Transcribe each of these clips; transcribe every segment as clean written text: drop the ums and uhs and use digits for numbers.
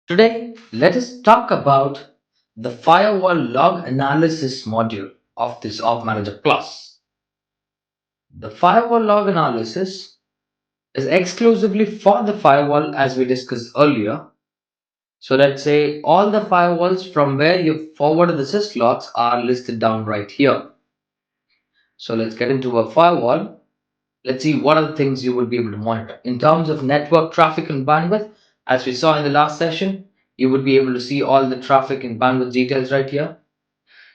Today, let us talk about the Firewall Log Analysis module of this Off Manager Plus. The Firewall Log Analysis is exclusively for the firewall as we discussed earlier. So let's say all the firewalls from where you forwarded the syslogs are listed down right here. So let's get into a firewall. Let's see what are the things you will be able to monitor. In terms of network traffic and bandwidth, as we saw in the last session, you would be able to see all the traffic and bandwidth details right here.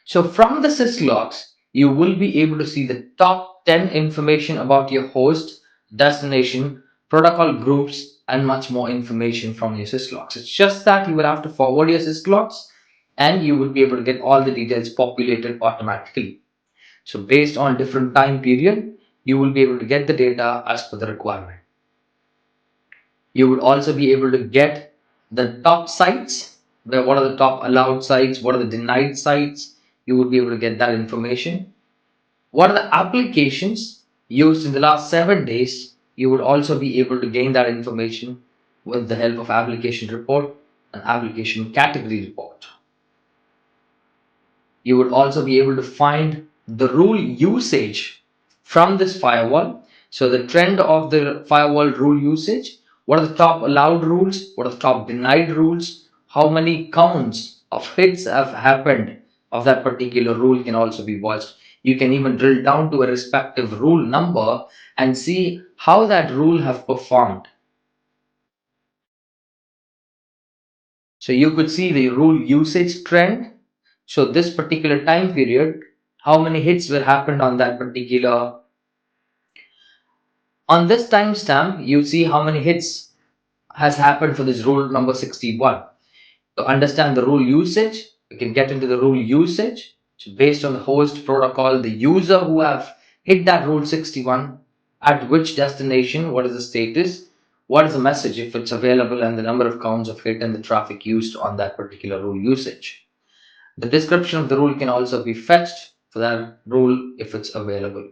So from the syslogs, you will be able to see the top 10 information about your host, destination, protocol groups, and much more information from your syslogs. It's just that you will have to forward your syslogs and you will be able to get all the details populated automatically. So based on different time period, you will be able to get the data as per the requirement. You would also be able to get the top sites, where what are the top allowed sites, what are the denied sites. You would be able to get that information. What are the applications used in the last 7 days? You would also be able to gain that information with the help of application report and application category report. You would also be able to find the rule usage from this firewall. So the trend of the firewall rule usage, what are the top allowed rules, what are the top denied rules, how many counts of hits have happened of that particular rule can also be watched. You can even drill down to a respective rule number and see how that rule have performed. So you could see the rule usage trend. So this particular time period, how many hits were happened on that particular, on this timestamp, you see how many hits has happened for this rule number 61. To understand the rule usage, we can get into the rule usage. So based on the host protocol, the user who have hit that rule 61, at which destination, what is the status, what is the message if it's available, and the number of counts of hit and the traffic used on that particular rule usage. The description of the rule can also be fetched for that rule if it's available.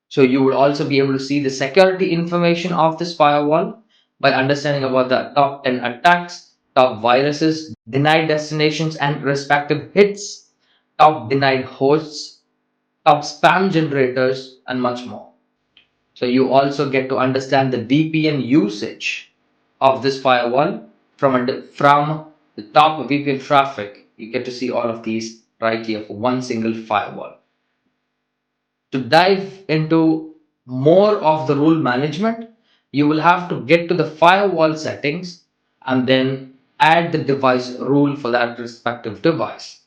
So you would also be able to see the security information of this firewall by understanding about the top 10 attacks, top viruses, denied destinations and respective hits, top denied hosts, top spam generators, and much more. So you also get to understand the VPN usage of this firewall from the top VPN traffic. You get to see all of these right here for one single firewall. To dive into more of the rule management, you will have to get to the firewall settings and then add the device rule for that respective device.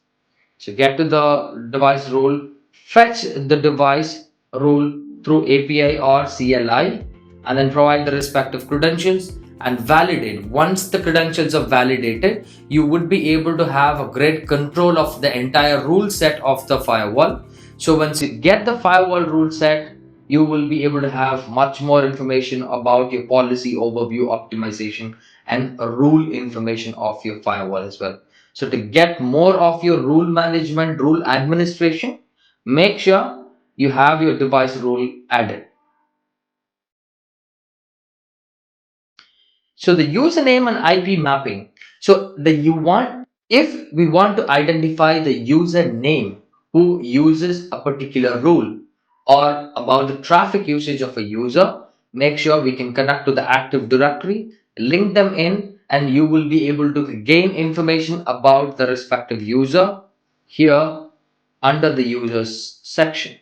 So get to the device rule, fetch the device rule through API or CLI, and then provide the respective credentials and validate. Once the credentials are validated, you would be able to have a great control of the entire rule set of the firewall. So once you get the firewall rule set, you will be able to have much more information about your policy overview optimization and rule information of your firewall as well. So to get more of your rule management, rule administration, make sure you have your device rule added. So the username and IP mapping. So the you want if we want to identify the username who uses a particular rule or about the traffic usage of a user, make sure we can connect to the Active Directory, link them in, and you will be able to gain information about the respective user here under the users section.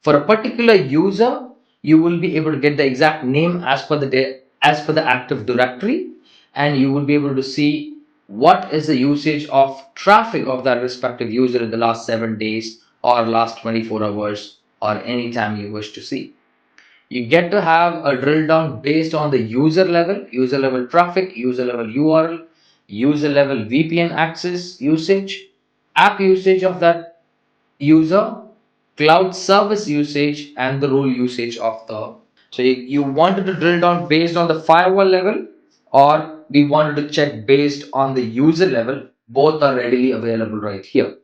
For a particular user, you will be able to get the exact name as per the Active Directory, and you will be able to see what is the usage of traffic of that respective user in the last 7 days or last 24 hours or any time you wish to see. You get to have a drill down based on the user level traffic, user level URL, user level VPN access usage, app usage of that user, cloud service usage, and the rule usage of the. So you wanted to drill down based on the firewall level, or we wanted to check based on the user level. Both are readily available right here.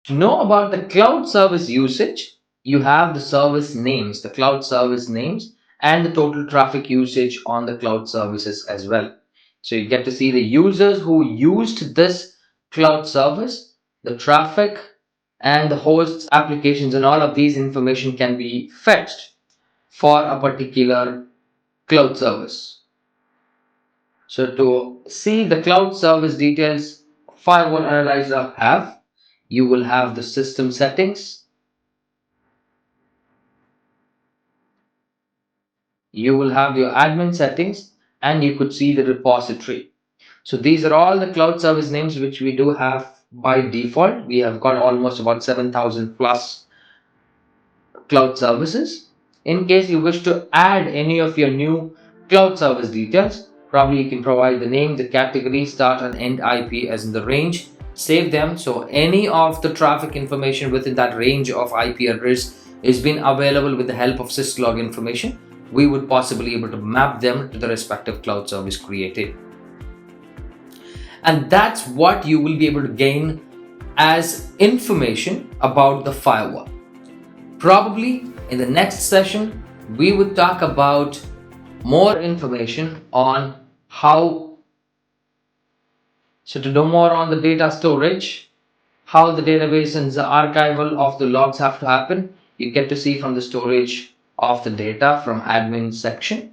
To know about the cloud service usage, you have the service names, the cloud service names, and the total traffic usage on the cloud services as well. So you get to see the users who used this cloud service, the traffic, and the hosts, applications, and all of these information can be fetched for a particular cloud service. So to see the cloud service details, Firewall Analyzer have, you will have the system settings, you will have your admin settings, and you could see the repository. So these are all the cloud service names which we do have by default. We have got almost about 7,000 plus cloud services. In case you wish to add any of your new cloud service details, probably you can provide the name, the category, start and end IP as in the range, save them. So any of the traffic information within that range of IP address is being available with the help of syslog information. We would possibly able to map them to the respective cloud service created. And that's what you will be able to gain as information about the firewall. Probably in the next session, we would talk about more information on how, so to know more on the data storage, how the database and the archival of the logs have to happen, you get to see from the storage of the data from admin section.